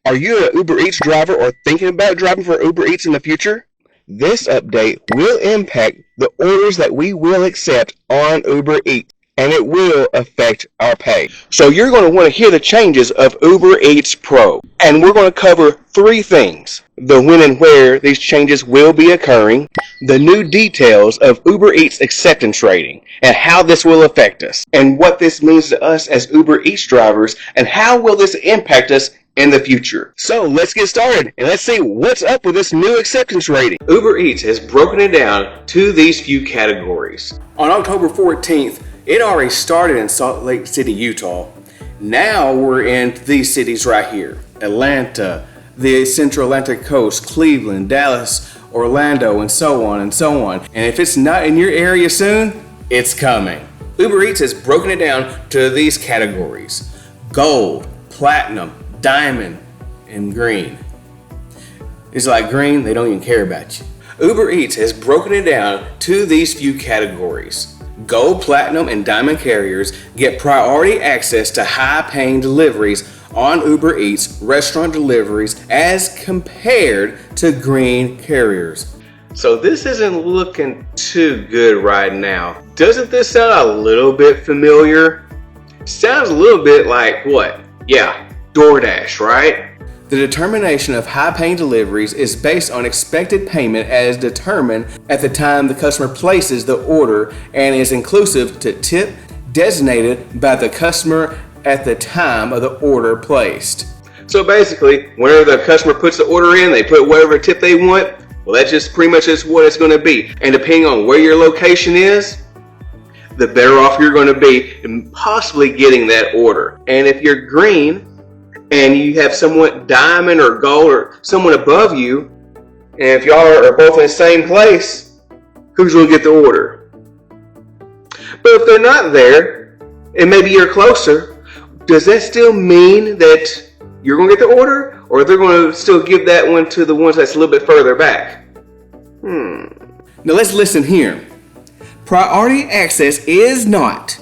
Are you an Uber Eats driver or thinking about driving for Uber Eats in the future? This update will impact the orders that we will accept on Uber Eats, and it will affect our pay. So you're going to want to hear the changes of Uber Eats Pro, and we're going to cover three things: the when and where these changes will be occurring, the new details of Uber Eats acceptance rating, and how this will affect us, and what this means to us as Uber Eats drivers, and how will this impact us in the future. So let's get started and let's see what's up with this new acceptance rating. Uber Eats has broken it down to these few categories. On October 14th, it already started in Salt Lake City, Utah. Now we're in these cities right here: Atlanta, the Central Atlantic Coast, Cleveland, Dallas, Orlando, and so on and so on. And if it's not in your area soon, it's coming. Uber Eats has broken it down to these categories: gold, platinum, diamond, and green. It's like green, they don't even care about you. Uber Eats has broken it down to these few categories. Gold, platinum, and diamond carriers get priority access to high-paying deliveries on Uber Eats restaurant deliveries as compared to green carriers. So this isn't looking too good right now. Doesn't this sound a little bit familiar? Sounds a little bit like what? Yeah, Doordash, right? The determination of high-paying deliveries is based on expected payment as determined at the time the customer places the order and is inclusive to tip designated by the customer at the time of the order placed. So basically, whenever the customer puts the order in, they put whatever tip they want. Well, that's just pretty much just what it's going to be. And depending on where your location is, the better off you're going to be in possibly getting that order. And if you're green, and you have someone diamond or gold or someone above you, and if y'all are both in the same place, who's going to get the order? But if they're not there, and maybe you're closer, does that still mean that you're going to get the order? Or they're going to still give that one to the ones that's a little bit further back? Now let's listen here. Priority access is not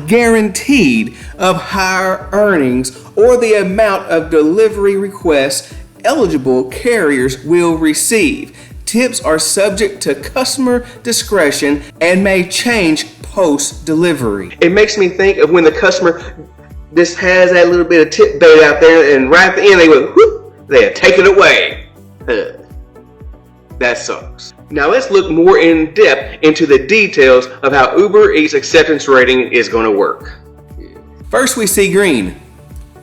guaranteed of higher earnings or the amount of delivery requests eligible carriers will receive. Tips are subject to customer discretion and may change post-delivery. It makes me think of when the customer just has that little bit of tip bait out there, and right at the end they went, whoop, they take it away. That sucks. Now let's look more in depth into the details of how Uber Eats acceptance rating is going to work. First we see green,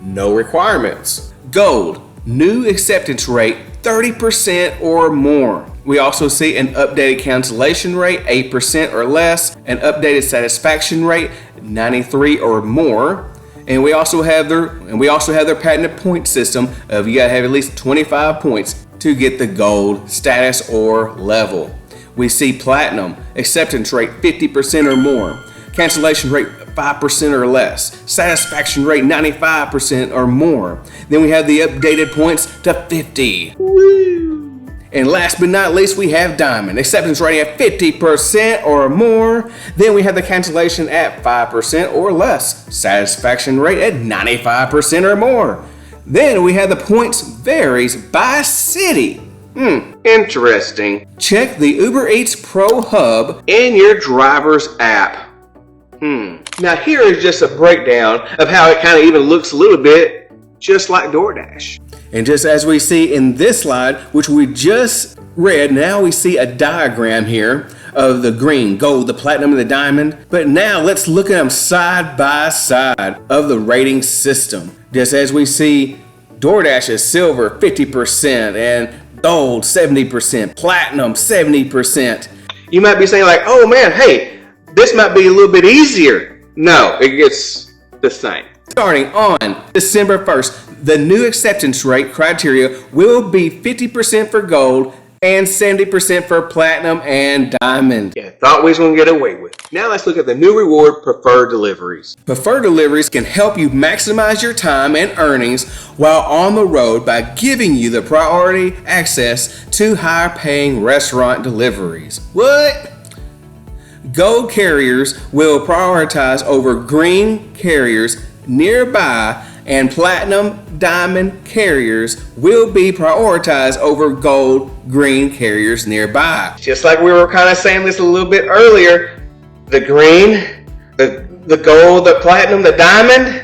no requirements. Gold, new acceptance rate 30% or more. We also see an updated cancellation rate 8% or less, an updated satisfaction rate 93 or more. And we also have their patented point system of you gotta have at least 25 points to get the gold status or level. We see platinum, acceptance rate 50% or more, cancellation rate 5% or less, satisfaction rate 95% or more. Then we have the updated points to 50. Woo. And last but not least, we have diamond, acceptance rating at 50% or more. Then we have the cancellation at 5% or less, satisfaction rate at 95% or more. Then we have the points varies by city. Interesting. Check the Uber Eats Pro Hub in your driver's app. Now here is just a breakdown of how it kind of even looks a little bit just like DoorDash. And just as we see in this slide, which we just read, now we see a diagram here of the green, gold, the platinum, and the diamond. But now let's look at them side by side of the rating system. Just as we see DoorDash is silver 50% and gold 70%, platinum 70%. You might be saying like, oh man, hey, this might be a little bit easier. No, it gets the same. Starting on December 1st, the new acceptance rate criteria will be 50% for gold and 70% for platinum and diamond. Yeah, thought we was gonna get away with it. Now let's look at the new reward, preferred deliveries. Preferred deliveries can help you maximize your time and earnings while on the road by giving you the priority access to higher paying restaurant deliveries. What? Gold carriers will prioritize over green carriers nearby, and platinum diamond carriers will be prioritized over gold green carriers nearby. Just like we were kind of saying this a little bit earlier, the green, the gold, the platinum, the diamond.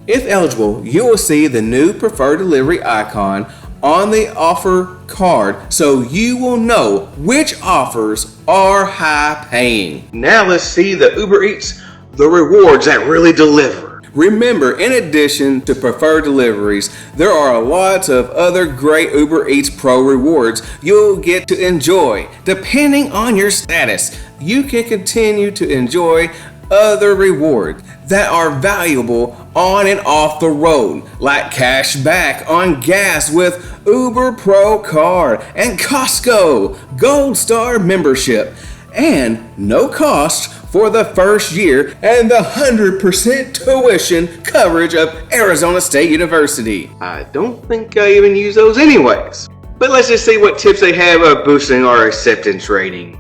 If eligible, you will see the new preferred delivery icon on the offer card, so you will know which offers are high paying. Now let's see the Uber Eats, the rewards that really deliver. Remember, in addition to preferred deliveries, there are lots of other great Uber Eats Pro rewards you'll get to enjoy. Depending on your status, you can continue to enjoy other rewards that are valuable on and off the road, like cash back on gas with Uber Pro Card and Costco Gold Star membership, and no cost for the first year, and the 100% tuition coverage of Arizona State University. I don't think I even use those anyways. But let's just see what tips they have of boosting our acceptance rating.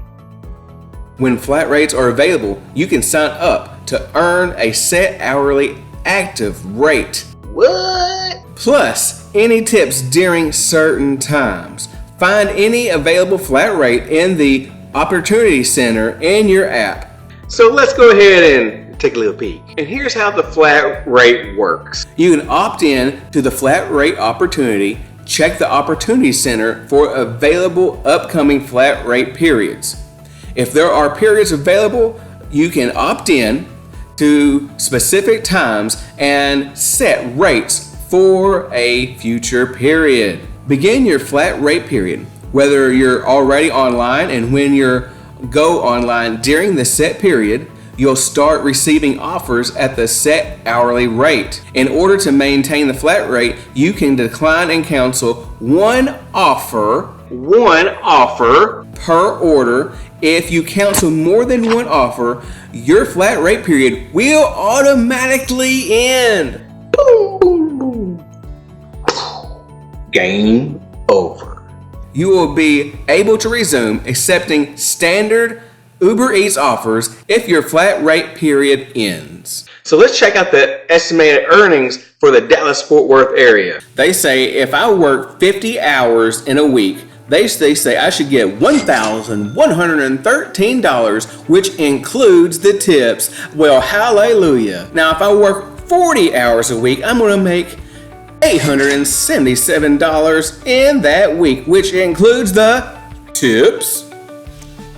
When flat rates are available, you can sign up to earn a set hourly active rate. What? Plus, any tips during certain times. Find any available flat rate in the Opportunity Center in your app. So let's go ahead and take a little peek. And here's how the flat rate works. You can opt in to the flat rate opportunity, check the Opportunity Center for available upcoming flat rate periods. If there are periods available, you can opt in to specific times and set rates for a future period. Begin your flat rate period, whether you're already online, and when you go online during the set period, you'll start receiving offers at the set hourly rate. In order to maintain the flat rate, you can decline and cancel one offer per order. If you cancel more than one offer, your flat rate period will automatically end. Boom. Game over. You will be able to resume accepting standard Uber Eats offers if your flat rate period ends. So let's check out the estimated earnings for the Dallas-Fort Worth area. They say if I work 50 hours in a week, they say I should get $1,113, which includes the tips. Well, hallelujah. Now, if I work 40 hours a week, I'm going to make $877 in that week, which includes the tips.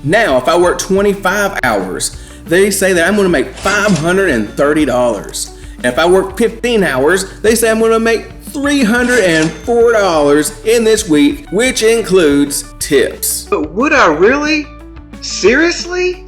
Now, if I work 25 hours, they say that I'm going to make $530. And if I work 15 hours, they say I'm going to make $304 in this week, which includes tips. But would I really? Seriously?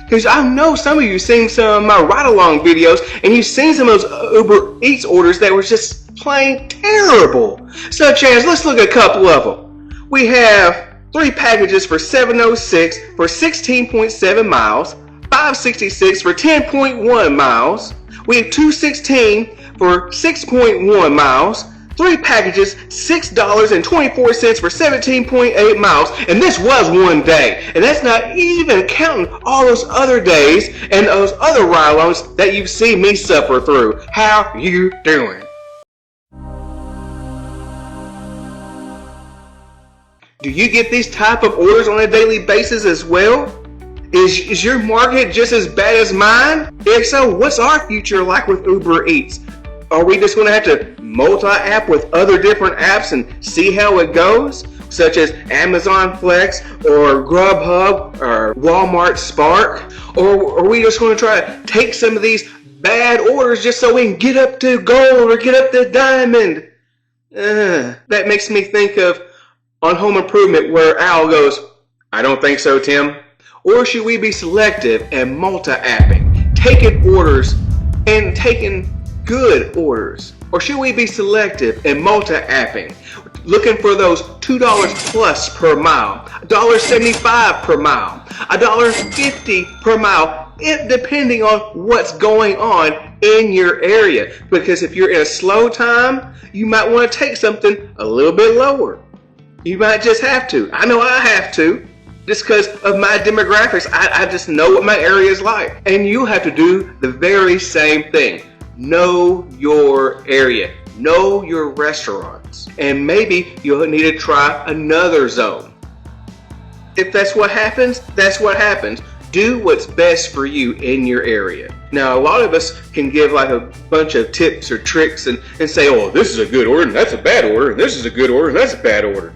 Because I know some of you seen some of my ride-along videos, and you've seen some of those Uber Eats orders that were just plain terrible. Such as, let's look at a couple of them. We have 3 packages for $706 for 16.7 miles, $566 for 10.1 miles. We have 216 for 6.1 miles, 3 packages, $6.24 for 17.8 miles, and this was one day. And that's not even counting all those other days and those other ride-alongs that you've seen me suffer through. How you doing? Do you get these type of orders on a daily basis as well? Is your market just as bad as mine? If so, what's our future like with Uber Eats? Are we just going to have to multi-app with other different apps and see how it goes? Such as Amazon Flex or Grubhub or Walmart Spark? Or are we just going to try to take some of these bad orders just so we can get up to gold or get up to diamond? That makes me think of on Home Improvement where Al goes, "I don't think so, Tim." Or should we be selective and multi-apping, taking orders and taking good orders? Or should we be selective and multi-apping, looking for those $2 plus per mile, $1.75 per mile, $1.50 per mile, depending on what's going on in your area? Because if you're in a slow time, you might want to take something a little bit lower. You might just have to. I know I have to. just because of my demographics. I just know what my area is like. And you have to do the very same thing. Know your area. Know your restaurants. And maybe you'll need to try another zone. If that's what happens, that's what happens. Do what's best for you in your area. Now, a lot of us can give like a bunch of tips or tricks and say, oh, this is a good order and that's a bad order, and this is a good order and that's a bad order.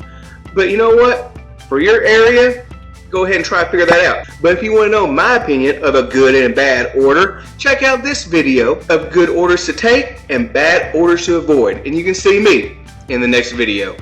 But you know what? For your area, go ahead and try to figure that out. But if you want to know my opinion of a good and bad order, check out this video of good orders to take and bad orders to avoid. And you can see me in the next video.